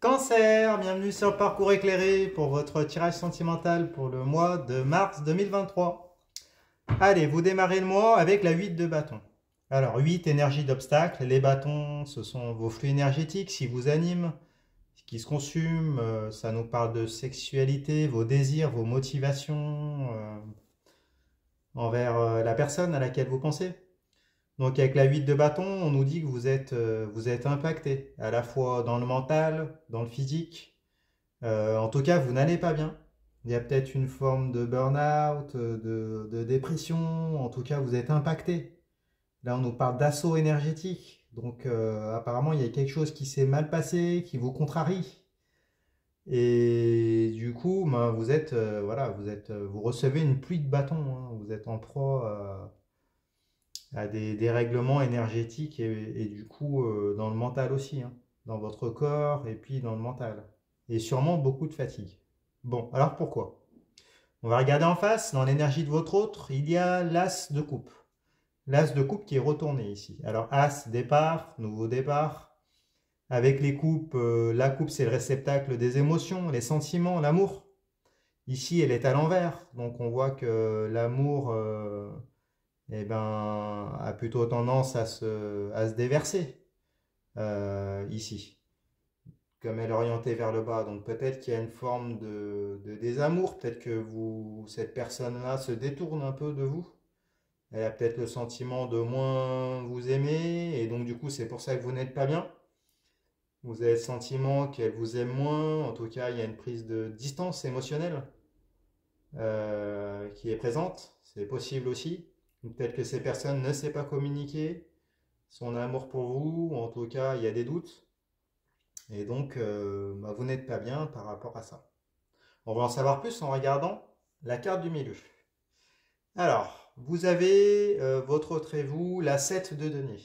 Cancer, bienvenue sur le parcours éclairé pour votre tirage sentimental pour le mois de mars 2023. Allez, vous démarrez le mois avec la 8 de bâton. Alors, 8, énergie d'obstacle. Les bâtons, ce sont vos flux énergétiques, qui vous animent, qui se consument. Ça nous parle de sexualité, vos désirs, vos motivations envers la personne à laquelle vous pensez. Donc avec la 8 de bâton, on nous dit que vous êtes impacté, à la fois dans le mental, dans le physique. En tout cas, vous n'allez pas bien. Il y a peut-être une forme de burn-out, de dépression. En tout cas, vous êtes impacté. Là, on nous parle d'assaut énergétique. Donc apparemment, il y a quelque chose qui s'est mal passé, qui vous contrarie. Et du coup, ben, vous recevez une pluie de bâtons, hein. Vous êtes en proie à des dérèglements énergétiques et du coup dans le mental aussi, hein, dans votre corps et puis dans le mental. Et sûrement beaucoup de fatigue. Bon, alors pourquoi? On va regarder en face, dans l'énergie de votre autre, il y a l'as de coupe. L'as de coupe qui est retourné ici. Alors as, départ, nouveau départ. Avec les coupes, la coupe c'est le réceptacle des émotions, les sentiments, l'amour. Ici elle est à l'envers, donc on voit que l'amour eh ben, a plutôt tendance à se déverser ici, comme elle est orientée vers le bas. Donc peut-être qu'il y a une forme de désamour, peut-être que cette personne-là se détourne un peu de vous. Elle a peut-être le sentiment de moins vous aimer, et donc du coup c'est pour ça que vous n'êtes pas bien. Vous avez le sentiment qu'elle vous aime moins, en tout cas il y a une prise de distance émotionnelle qui est présente, c'est possible aussi. Peut-être que ces personnes ne savent pas communiquer son amour pour vous, ou en tout cas il y a des doutes, et donc bah, vous n'êtes pas bien par rapport à ça. On va en savoir plus en regardant la carte du milieu. Alors, vous avez votre autre et vous, la 7 de denier.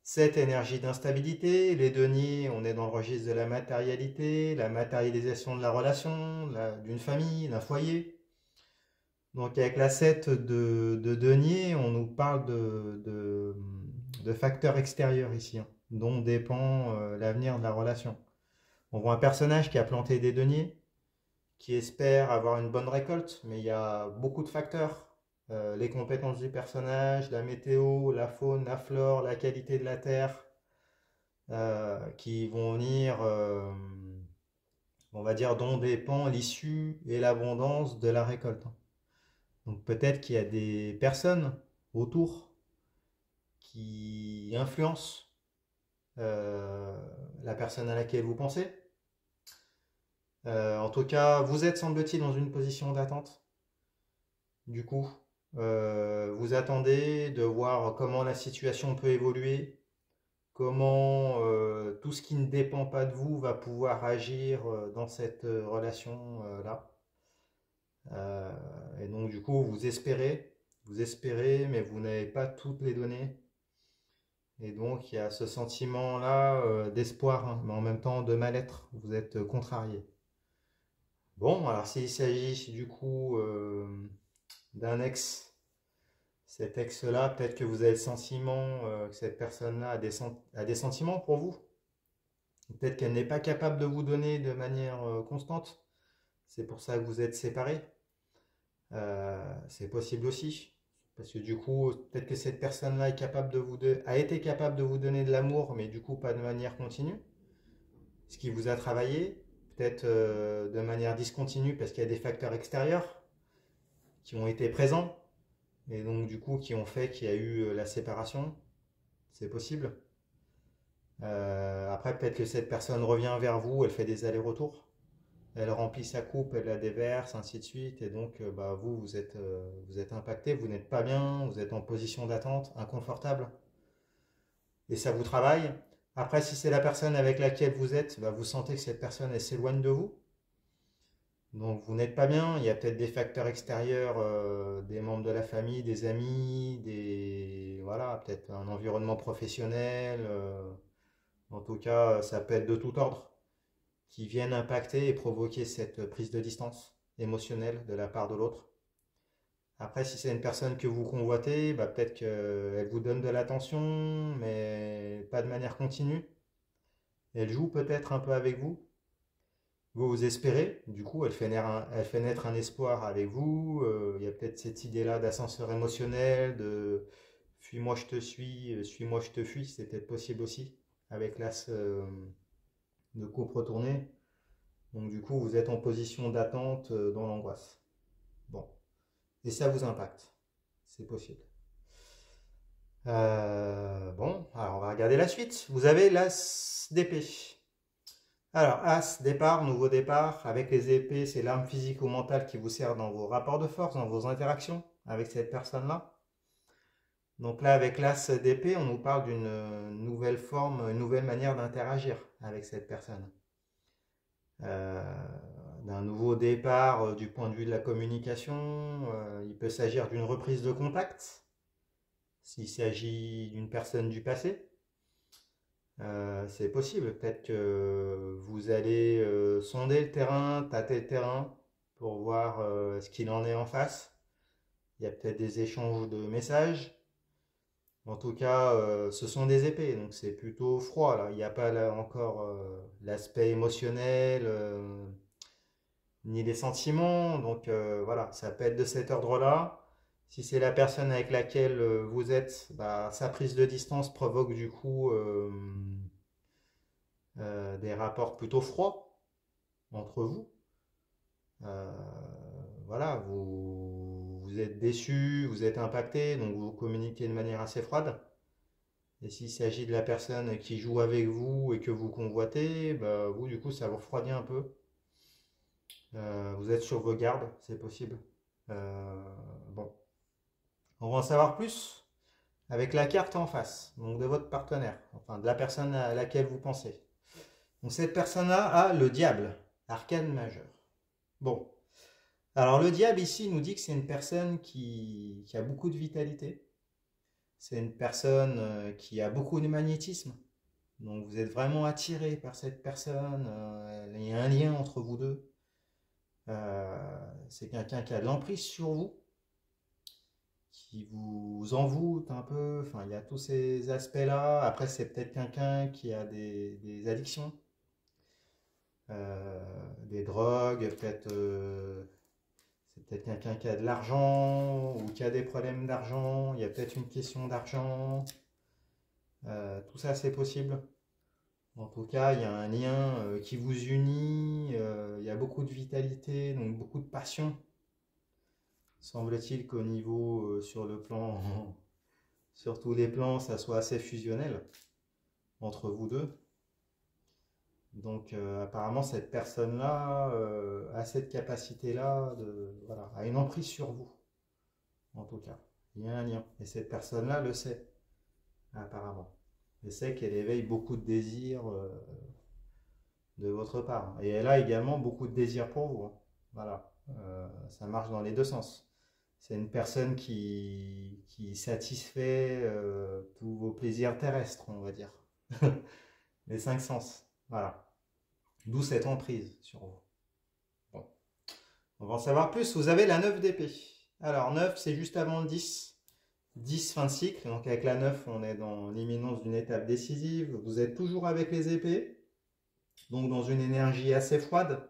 7 énergie d'instabilité, les deniers, on est dans le registre de la matérialité, la matérialisation de la relation, d'une famille, d'un foyer. Donc avec la 7 de denier, on nous parle de facteurs extérieurs ici, hein, dont dépend l'avenir de la relation. On voit un personnage qui a planté des deniers, qui espère avoir une bonne récolte, mais il y a beaucoup de facteurs. Les compétences du personnage, la météo, la faune, la flore, la qualité de la terre, qui vont venir, on va dire, dont dépend l'issue et l'abondance de la récolte. Donc peut-être qu'il y a des personnes autour qui influencent euh, la personne à laquelle vous pensez. En tout cas, vous êtes, semble-t-il, dans une position d'attente. Du coup, vous attendez de voir comment la situation peut évoluer, comment tout ce qui ne dépend pas de vous va pouvoir agir dans cette relation-là. Et donc, du coup, vous espérez, mais vous n'avez pas toutes les données. Et donc, il y a ce sentiment-là d'espoir, hein, mais en même temps de mal-être. Vous êtes contrarié. Bon, alors s'il s'agit du coup d'un ex, cet ex-là, peut-être que vous avez le sentiment que cette personne-là a des sentiments pour vous. Peut-être qu'elle n'est pas capable de vous donner de manière constante. C'est pour ça que vous êtes séparés. C'est possible aussi. Parce que du coup, peut-être que cette personne-là a été capable de vous donner de l'amour, mais du coup pas de manière continue. Ce qui vous a travaillé, peut-être de manière discontinue, parce qu'il y a des facteurs extérieurs qui ont été présents, et donc du coup qui ont fait qu'il y a eu la séparation. C'est possible. Après, peut-être que cette personne revient vers vous, elle fait des allers-retours. Elle remplit sa coupe, elle la déverse, ainsi de suite. Et donc, bah, vous êtes impacté, vous n'êtes pas bien, vous êtes en position d'attente, inconfortable. Et ça vous travaille. Après, si c'est la personne avec laquelle vous êtes, bah, vous sentez que cette personne, elle s'éloigne de vous. Donc, vous n'êtes pas bien. Il y a peut-être des facteurs extérieurs, des membres de la famille, des amis, voilà, peut-être un environnement professionnel. En tout cas, ça peut être de tout ordre qui viennent impacter et provoquer cette prise de distance émotionnelle de la part de l'autre. Après, si c'est une personne que vous convoitez, bah, peut-être qu'elle vous donne de l'attention, mais pas de manière continue. Elle joue peut-être un peu avec vous. vous vous espérez, du coup, elle fait naître un espoir avec vous. Il y a peut-être cette idée-là d'ascenseur émotionnel, de fuis-moi, je te suis, suis-moi, je te fuis. C'est peut-être possible aussi, avec l'as de coupe retournée. Donc, du coup, vous êtes en position d'attente dans l'angoisse. Bon. Et ça vous impacte. C'est possible. Bon, alors on va regarder la suite. Vous avez l'as d'épée. Alors, as, départ, nouveau départ. Avec les épées, c'est l'arme physique ou mentale qui vous sert dans vos rapports de force, dans vos interactions avec cette personne-là. Donc là, avec l'as d'épée, on nous parle d'une nouvelle forme, une nouvelle manière d'interagir avec cette personne. Euh, D'un nouveau départ du point de vue de la communication. Il peut s'agir d'une reprise de contact, s'il s'agit d'une personne du passé. C'est possible, peut-être que vous allez sonder le terrain, tâter le terrain pour voir ce qu'il en est en face. Il y a peut-être des échanges de messages. En tout cas, ce sont des épées, donc c'est plutôt froid là. Il n'y a pas là encore l'aspect émotionnel ni les sentiments. Donc voilà, ça peut être de cet ordre-là. Si c'est la personne avec laquelle vous êtes, bah, sa prise de distance provoque du coup des rapports plutôt froids entre vous. Euh, voilà, vous êtes déçu, vous êtes impacté, donc vous communiquez de manière assez froide. Et s'il s'agit de la personne qui joue avec vous et que vous convoitez, bah, vous, du coup, ça vous refroidit un peu. Vous êtes sur vos gardes, c'est possible. Euh, bon, on va en savoir plus avec la carte en face, donc de votre partenaire, enfin de la personne à laquelle vous pensez. Donc cette personne-là a le diable, arcane majeur. Bon, alors le diable ici nous dit que c'est une personne qui a beaucoup de vitalité. C'est une personne qui a beaucoup de magnétisme. Donc vous êtes vraiment attiré par cette personne. Il y a un lien entre vous deux. C'est quelqu'un qui a de l'emprise sur vous, qui vous envoûte un peu. Enfin, il y a tous ces aspects-là. Après, c'est peut-être quelqu'un qui a des addictions, des drogues, peut-être c'est peut-être quelqu'un qui a de l'argent ou qui a des problèmes d'argent. Il y a peut-être une question d'argent. Tout ça, c'est possible. En tout cas, il y a un lien qui vous unit. Il y a beaucoup de vitalité, donc beaucoup de passion. Semble-t-il qu'au niveau, sur le plan, sur tous les plans, ça soit assez fusionnel entre vous deux. Donc, apparemment, cette personne-là a cette capacité-là voilà, a une emprise sur vous. En tout cas, il y a un lien. Et cette personne-là le sait, apparemment. Elle sait qu'elle éveille beaucoup de désirs de votre part. Et elle a également beaucoup de désirs pour vous, hein. Voilà, ça marche dans les deux sens. C'est une personne qui satisfait tous vos plaisirs terrestres, on va dire. Les cinq sens. Voilà. D'où cette emprise sur vous. Bon. On va en savoir plus. Vous avez la 9 d'épée. Alors, 9, c'est juste avant le 10. 10, fin de cycle. Donc, avec la 9, on est dans l'imminence d'une étape décisive. Vous êtes toujours avec les épées. Donc, dans une énergie assez froide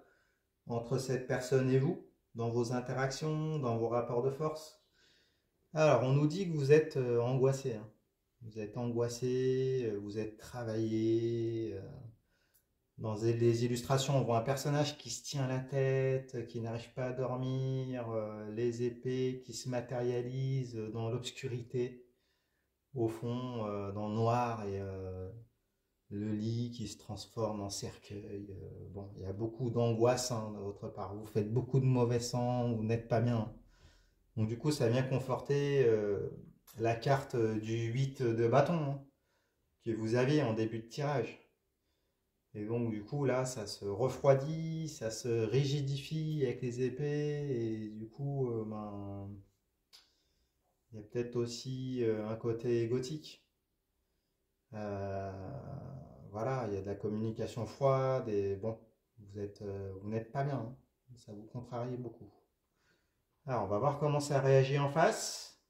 entre cette personne et vous, dans vos interactions, dans vos rapports de force. Alors, on nous dit que vous êtes angoissé, hein. Vous êtes angoissé, vous êtes travaillé. Dans les illustrations, on voit un personnage qui se tient la tête, qui n'arrive pas à dormir, les épées qui se matérialisent dans l'obscurité, au fond, dans le noir, et le lit qui se transforme en cercueil. Bon, il y a beaucoup d'angoisse hein, de votre part. Vous faites beaucoup de mauvais sang, vous n'êtes pas bien. Donc du coup, ça vient conforter la carte du 8 de bâton hein, que vous aviez en début de tirage. Et donc du coup, là, ça se refroidit, ça se rigidifie avec les épées. Et du coup, ben, il y a peut-être aussi un côté gothique. Euh, voilà, il y a de la communication froide et bon, vous n'êtes pas bien, hein. Ça vous contrarie beaucoup. Alors, on va voir comment ça réagit en face.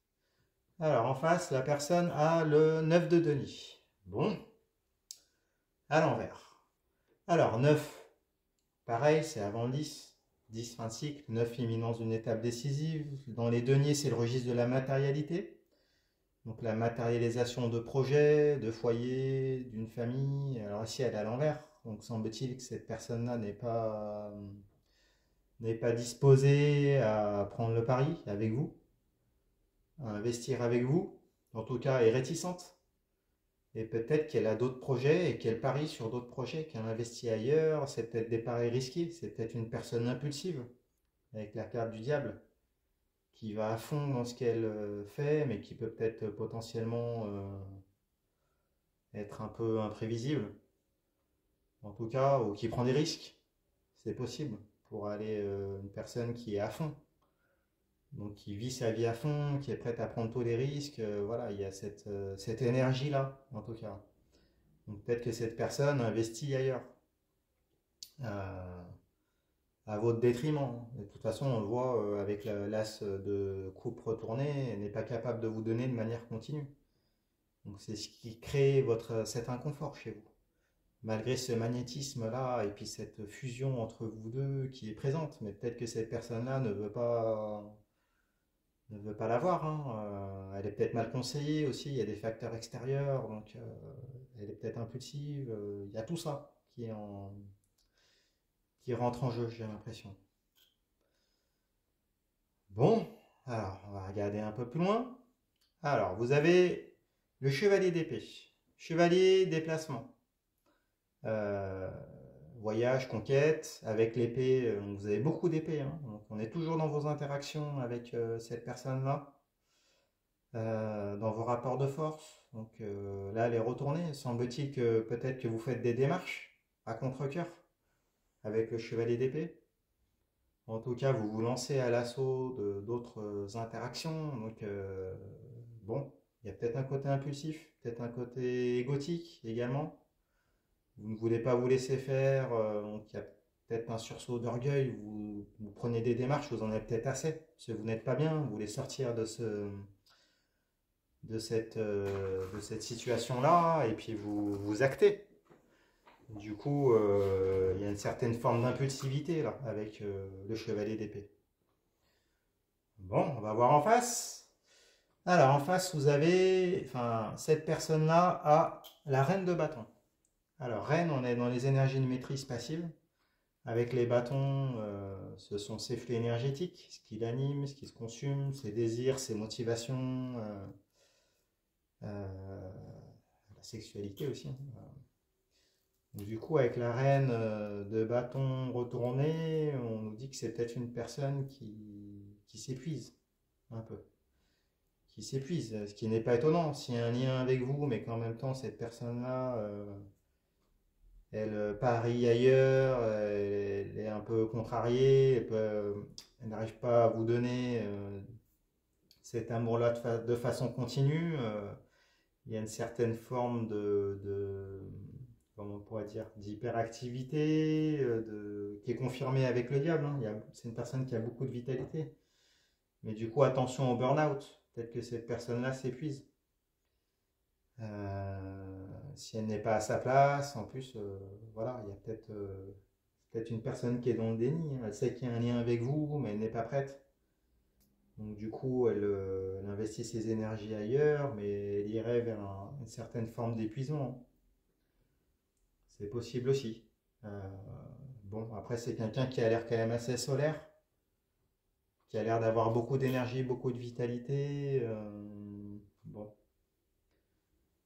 Alors, en face, la personne a le 9 de Denis. Bon, à l'envers. Alors, 9. Pareil, c'est avant le 10. 10, fin de cycle. 9, imminence d'une étape décisive. Dans les deniers, c'est le registre de la matérialité. Donc la matérialisation de projets, de foyers, d'une famille. Alors ici, elle est à l'envers. Donc semble-t-il que cette personne-là n'est pas disposée à prendre le pari avec vous, à investir avec vous. En tout cas, est réticente. Et peut-être qu'elle a d'autres projets et qu'elle parie sur d'autres projets, qu'elle investit ailleurs. C'est peut-être des paris risqués. C'est peut-être une personne impulsive, avec la carte du diable, qui va à fond dans ce qu'elle fait, mais qui peut peut-être potentiellement être un peu imprévisible. En tout cas, ou qui prend des risques. C'est possible pour aller une personne qui est à fond. Donc qui vit sa vie à fond, qui est prête à prendre tous les risques. Voilà, il y a cette énergie-là, en tout cas. Donc peut-être que cette personne investit ailleurs, euh, à votre détriment. De toute façon, on le voit avec l'as de coupe retournée, elle n'est pas capable de vous donner de manière continue. Donc c'est ce qui crée cet inconfort chez vous. Malgré ce magnétisme-là et puis cette fusion entre vous deux qui est présente, mais peut-être que cette personne-là ne veut pas l'avoir, hein. Elle est peut-être mal conseillée aussi, il y a des facteurs extérieurs, donc elle est peut-être impulsive. Il y a tout ça qui rentre en jeu, j'ai l'impression. Bon, alors on va regarder un peu plus loin. Alors, vous avez le chevalier d'épée, chevalier déplacement, euh, voyage, conquête, avec l'épée, vous avez beaucoup d'épées, hein. Donc on est toujours dans vos interactions avec cette personne-là. Dans vos rapports de force. Donc là, elle est retournée. Semble-t-il que peut-être que vous faites des démarches à contre-cœur avec le chevalier d'épée. En tout cas, vous vous lancez à l'assaut d'autres interactions. Donc bon, il y a peut-être un côté impulsif, peut-être un côté égotique également. Vous ne voulez pas vous laisser faire. Donc il y a peut-être un sursaut d'orgueil. Vous prenez des démarches, vous en avez peut-être assez. Parce que vous n'êtes pas bien. Vous voulez sortir de cette situation-là, et puis vous actez. Du coup, il y a une certaine forme d'impulsivité là, avec le chevalier d'épée. Bon, on va voir en face. Alors, en face, vous avez, enfin, cette personne-là a la reine de bâton. Alors, reine, on est dans les énergies de maîtrise passive. Avec les bâtons, ce sont ses flux énergétiques, ce qui l'anime, ce qui se consume, ses désirs, ses motivations, la sexualité aussi, hein. Du coup, avec la reine de bâton retournée, on nous dit que c'est peut-être une personne qui s'épuise un peu. Qui s'épuise, ce qui n'est pas étonnant. S'il y a un lien avec vous, mais qu'en même temps, cette personne-là, elle parie ailleurs, elle est un peu contrariée, elle n'arrive pas à vous donner cet amour-là de façon continue. Il y a une certaine forme comment on pourrait dire, d'hyperactivité, qui est confirmée avec le diable, hein. C'est une personne qui a beaucoup de vitalité. Mais du coup, attention au burn-out. Peut-être que cette personne-là s'épuise. Si elle n'est pas à sa place, en plus, voilà, il y a peut-être une personne qui est dans le déni, hein. Elle sait qu'il y a un lien avec vous, mais elle n'est pas prête. Donc du coup, elle investit ses énergies ailleurs, mais elle irait vers une certaine forme d'épuisement. C'est possible aussi. Euh, bon, après, c'est quelqu'un qui a l'air quand même assez solaire, qui a l'air d'avoir beaucoup d'énergie, beaucoup de vitalité. Bon,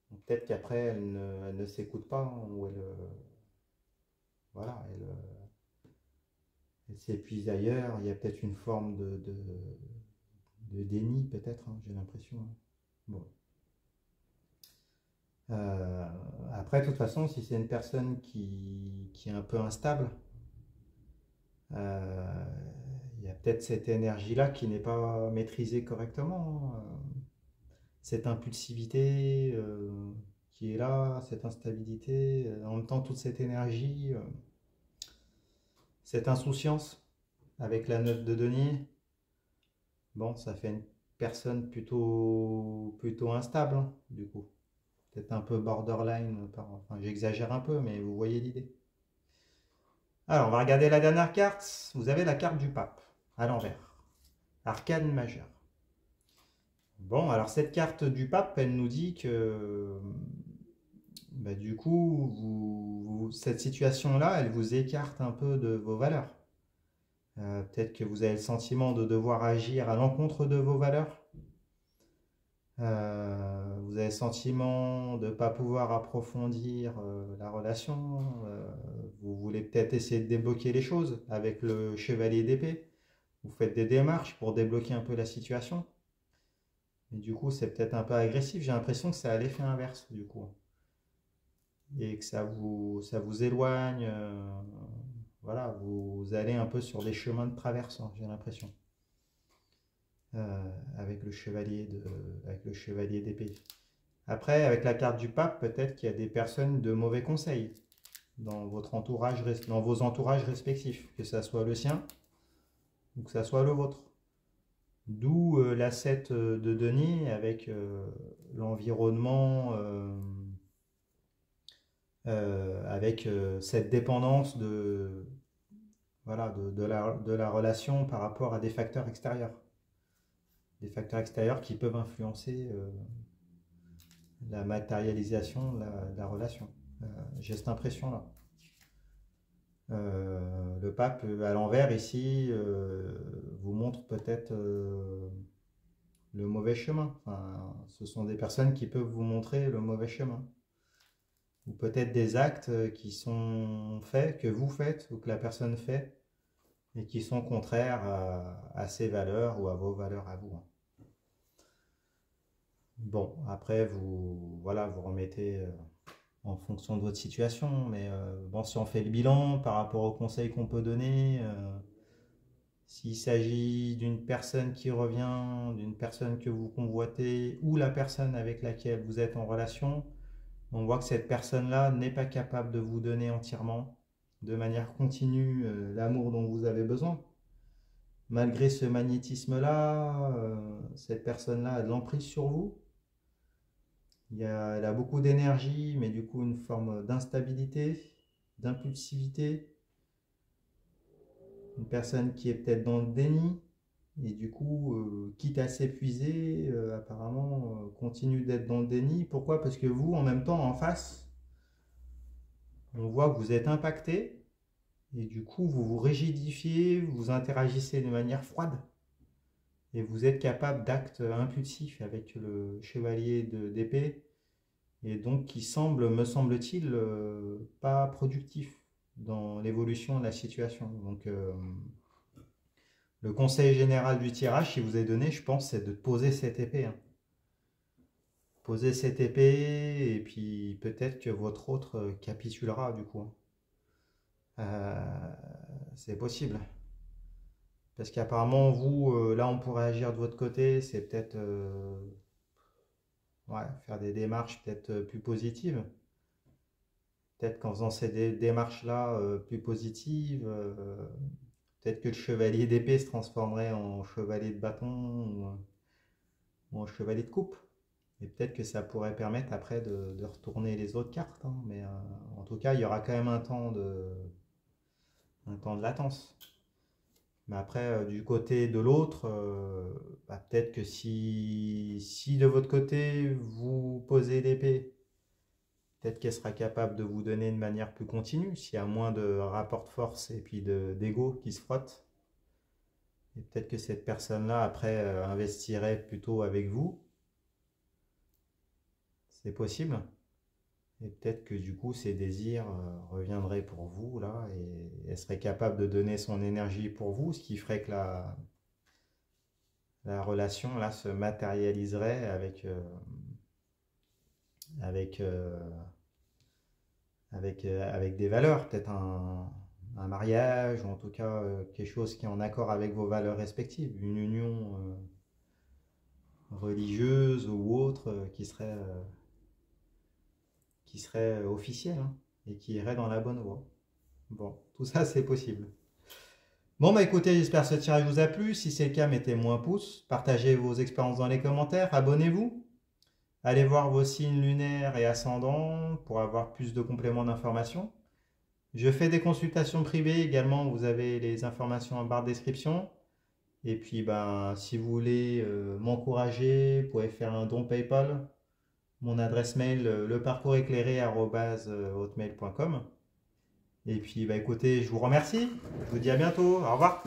peut-être qu'après, elle ne s'écoute pas, hein, ou voilà, elle s'épuise ailleurs. Il y a peut-être une forme de déni, peut-être, hein, j'ai l'impression, hein. Bon. Euh, Après, de toute façon, si c'est une personne qui est un peu instable, euh, il y a peut-être cette énergie-là qui n'est pas maîtrisée correctement, hein. Cette impulsivité qui est là, cette instabilité, en même temps toute cette énergie, cette insouciance avec la note de denier. Bon, ça fait une personne plutôt instable, hein, du coup. Peut-être un peu borderline, enfin j'exagère un peu, mais vous voyez l'idée. Alors, on va regarder la dernière carte. Vous avez la carte du pape, à l'envers. Arcane majeur. Bon, alors cette carte du pape, elle nous dit que bah, du coup, cette situation-là, elle vous écarte un peu de vos valeurs. Peut-être que vous avez le sentiment de devoir agir à l'encontre de vos valeurs. Vous avez le sentiment de ne pas pouvoir approfondir la relation. Vous voulez peut-être essayer de débloquer les choses avec le chevalier d'épée. Vous faites des démarches pour débloquer un peu la situation. Et du coup, c'est peut-être un peu agressif. J'ai l'impression que c'est à l'effet inverse, du coup. Et que ça vous éloigne. Voilà, vous allez un peu sur des chemins de traverse, hein, j'ai l'impression. Avec le chevalier d'épée. Après, avec la carte du pape, peut-être qu'il y a des personnes de mauvais conseils dans votre entourage, dans vos entourages respectifs, que ça soit le sien ou que ça soit le vôtre. D'où l'asset de Denis avec l'environnement, avec cette dépendance voilà, de la relation par rapport à des facteurs extérieurs. Des facteurs extérieurs qui peuvent influencer la matérialisation de la relation. J'ai cette impression-là. Le pape à l'envers ici vous montre peut-être le mauvais chemin. Enfin, ce sont des personnes qui peuvent vous montrer le mauvais chemin. Ou peut-être des actes qui sont faits, que vous faites ou que la personne fait, et qui sont contraires à ses valeurs ou à vos valeurs à vous. Bon, après, voilà, vous remettez en fonction de votre situation, mais bon, si on fait le bilan par rapport aux conseils qu'on peut donner, s'il s'agit d'une personne qui revient, d'une personne que vous convoitez, ou la personne avec laquelle vous êtes en relation, on voit que cette personne-là n'est pas capable de vous donner entièrement, de manière continue, l'amour dont vous avez besoin. Malgré ce magnétisme-là, cette personne-là a de l'emprise sur vous. Elle a beaucoup d'énergie, mais du coup une forme d'instabilité, d'impulsivité. Une personne qui est peut-être dans le déni, et du coup, quitte à s'épuiser, apparemment continue d'être dans le déni. Pourquoi? Parce que vous, en même temps, en face, on voit que vous êtes impacté, et du coup, vous vous rigidifiez, vous interagissez de manière froide, et vous êtes capable d'actes impulsifs avec le chevalier d'épée, et donc qui semble, me semble-t-il, pas productif dans l'évolution de la situation. Donc, le conseil général du tirage qui vous est donné, je pense, c'est de poser cette épée. Hein. Poser cette épée, et puis peut-être que votre autre capitulera du coup. C'est possible. Parce qu'apparemment, vous, là, on pourrait agir de votre côté, c'est peut-être ouais, faire des démarches peut-être plus positives. Peut-être qu'en faisant ces démarches-là plus positives, peut-être que le chevalier d'épée se transformerait en chevalier de bâton ou en chevalier de coupe. Et peut-être que ça pourrait permettre après de retourner les autres cartes. Hein. Mais en tout cas, il y aura quand même un temps de latence. Mais après, du côté de l'autre, bah, peut-être que si de votre côté, vous posez l'épée, peut-être qu'elle sera capable de vous donner de manière plus continue, s'il y a moins de rapport de force et puis d'ego qui se frottent. Et peut-être que cette personne-là, après, investirait plutôt avec vous. C'est possible. Et peut-être que du coup, ses désirs reviendraient pour vous, là, et elle serait capable de donner son énergie pour vous, ce qui ferait que la relation, là, se matérialiserait avec, avec des valeurs, peut-être un mariage, ou en tout cas quelque chose qui est en accord avec vos valeurs respectives, une union religieuse ou autre qui serait officielle hein, et qui irait dans la bonne voie. Bon, tout ça c'est possible. Bon bah écoutez, j'espère que ce tirage vous a plu. Si c'est le cas, mettez-moi un pouce, partagez vos expériences dans les commentaires, abonnez-vous. Allez voir vos signes lunaires et ascendants pour avoir plus de compléments d'informations. Je fais des consultations privées également, vous avez les informations en barre de description. Et puis, ben, si vous voulez m'encourager, vous pouvez faire un don PayPal. Mon adresse mail, leparcourséclairé@hotmail.com. Et puis, bah, écoutez, je vous remercie. Je vous dis à bientôt. Au revoir.